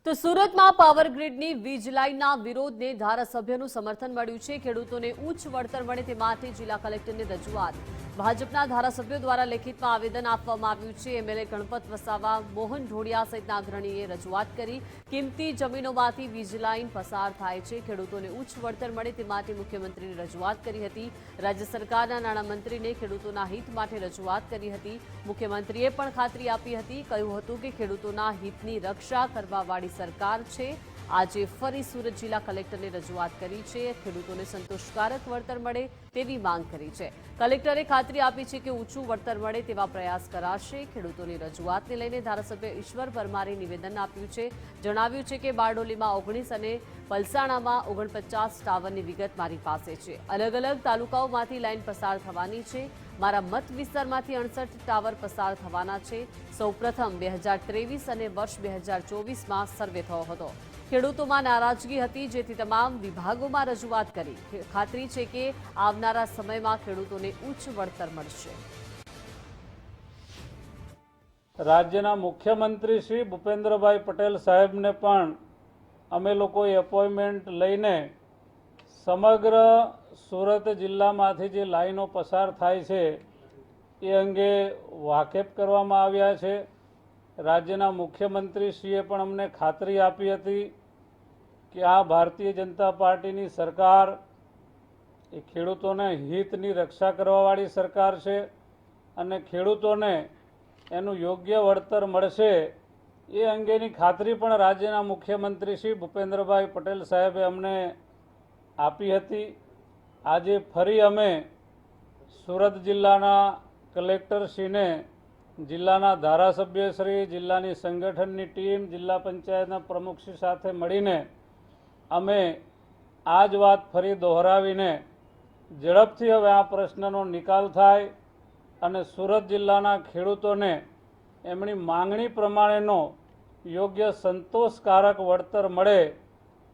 તો સુરતમાં પાવર ગ્રીડની વીજ લાઇનના વિરોધને ધારાસભ્યનું સમર્થન મળ્યું છે। ખેડૂતોને ઉચ્ચ વળતર મળે તે માટે જિલ્લા કલેક્ટરને રજૂઆત। ભાજપના ધારાસભ્યો દ્વારા લેખિતમાં આવેદન આપવામાં આવ્યું છે। એમએલએ ગણપત વસાવા, મોહન ઢોડિયા સહિતના અગ્રણીએ રજૂઆત કરી। કિંમતી જમીનોમાંથી વીજ લાઇન પસાર થાય છે। ખેડૂતોને ઉચ્ચ વળતર મળે તે માટે મુખ્યમંત્રીને રજૂઆત કરી હતી। રાજ્ય સરકારના નાણામંત્રીને ખેડૂતોના હિત માટે રજૂઆત કરી હતી। મુખ્યમંત્રીએ પણ ખાતરી આપી હતી। કહ્યું હતું કે ખેડૂતોના હિતની રક્ષા કરવાવાળી સરકાર છે। આજે ફરી સુરત જિલ્લા કલેક્ટરને રજૂઆત કરી છે। ખેડૂતોને સંતોષકારક વળતર મળે તેવી માંગ કરી છે। કલેક્ટરે ખાતરી આપી છે કે ઊંચું વળતર મળે તેવા પ્રયાસ કરાશે। ખેડૂતોની રજૂઆતને લઈને ધારાસભ્ય ઈશ્વર પરમારે નિવેદન આપ્યું છે। જણાવ્યું છે કે બારડોલીમાં 19 અને પલસાણામાં 49 ટાવરની વિગત મારી પાસે છે। અલગ અલગ તાલુકાઓમાંથી લાઇન પસાર થવાની છે। મારા મત વિસ્તારમાંથી 68 ટાવર પસાર થવાના છે। સૌપ્રથમ 2023 અને વર્ષ 2024માં સર્વે થયો હતો। ખેડૂતોમાં નારાજગી હતી, જેથી તમામ વિભાગોમાં રજૂઆત કરી। ખાતરી છે કે આવનારા સમયમાં ખેડૂતોને ઉચ્ચ વળતર મળશે। રાજ્યના મુખ્યમંત્રી શ્રી ભૂપેન્દ્રભાઈ પટેલ સાહેબને પણ અમે લોકોએ એપોઇન્ટમેન્ટ લઈને સમગ્ર સુરત જિલ્લામાંથી જે લાઈનો પસાર થાય છે એ અંગે વાકેફ કરવામાં આવ્યા છે। રાજ્યના મુખ્યમંત્રીશ્રીએ પણ અમને ખાતરી આપી હતી કે આ ભારતીય જનતા પાર્ટીની સરકાર એ ખેડૂતોના હિતની રક્ષા કરવાવાળી સરકાર છે અને ખેડૂતોને એનું યોગ્ય વળતર મળશે એ અંગેની ખાતરી પણ રાજ્યના મુખ્યમંત્રી શ્રી ભૂપેન્દ્રભાઈ પટેલ સાહેબે અમને આપી હતી। આજે ફરી અમે સુરત જિલ્લાના કલેક્ટરશ્રીને, જિલ્લાના ધારાસભ્યશ્રી, જિલ્લાની સંગઠનની ટીમ, જિલ્લા પંચાયતના પ્રમુખશ્રી સાથે મળીને અમે આ જ વાત ફરી દોહરાવીને ઝડપથી હવે આ પ્રશ્નનો નિકાલ થાય અને સુરત જિલ્લાના ખેડૂતોને એમની માંગણી પ્રમાણેનો યોગ્ય સંતોષકારક વળતર મળે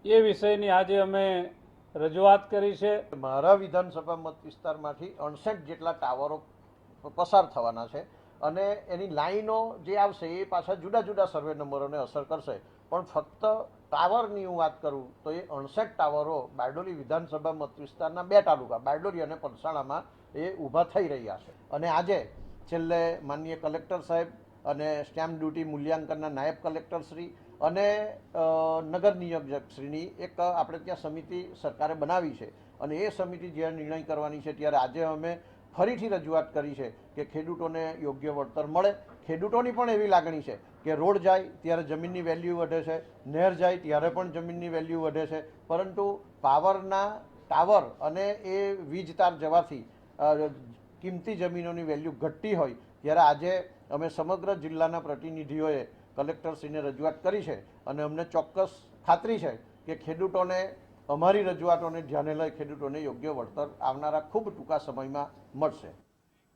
એ વિષયની આજે અમે રજૂઆત કરી છે। મારા વિધાનસભા મત વિસ્તારમાંથી 68 જેટલા ટાવરો પસાર થવાના છે અને એની લાઈનો જે આવશે એ પાછા જુદા જુદા સર્વે નંબરોને અસર કરશે। પણ ફક્ત ટાવરની હું વાત કરું તો એ 68 ટાવરો બારડોલી વિધાનસભા મત વિસ્તારના 2 તાલુકા બારડોલી અને પલસાણામાં એ ઊભા થઈ રહ્યા છે। અને આજે છેલ્લે માનનીય કલેક્ટર સાહેબ અને સ્ટેમ્પ ડ્યુટી મૂલ્યાંકનના નાયબ કલેક્ટરશ્રી અને નગર નિયોજકશ્રીની એક આપણે ત્યાં સમિતિ સરકારે બનાવી છે અને એ સમિતિ જ્યારે નિર્ણય કરવાની છે ત્યારે આજે અમે ફરીથી રજૂઆત કરી છે કે ખેડૂતોને યોગ્ય વળતર મળે। ખેડૂતોની પણ એવી લાગણી છે કે રોડ જાય ત્યારે જમીનની વેલ્યુ વધે છે, નહેર જાય ત્યારે પણ જમીનની વેલ્યુ વધે છે, પરંતુ પાવરના ટાવર અને એ વીજ તાર જવાથી કિંમતી જમીનોની વેલ્યુ ઘટતી હોય ત્યારે આજે અમે સમગ્ર જિલ્લાના પ્રતિનિધિઓએ કલેક્ટરશ્રીને રજૂઆત કરી છે અને અમને ચોક્કસ ખાતરી છે કે ખેડૂતોને અમારી રજૂઆતોને ધ્યાને લઈ ખેડૂતોને યોગ્ય વળતર આવનારા ખૂબ ટૂંકા સમયમાં મળશે।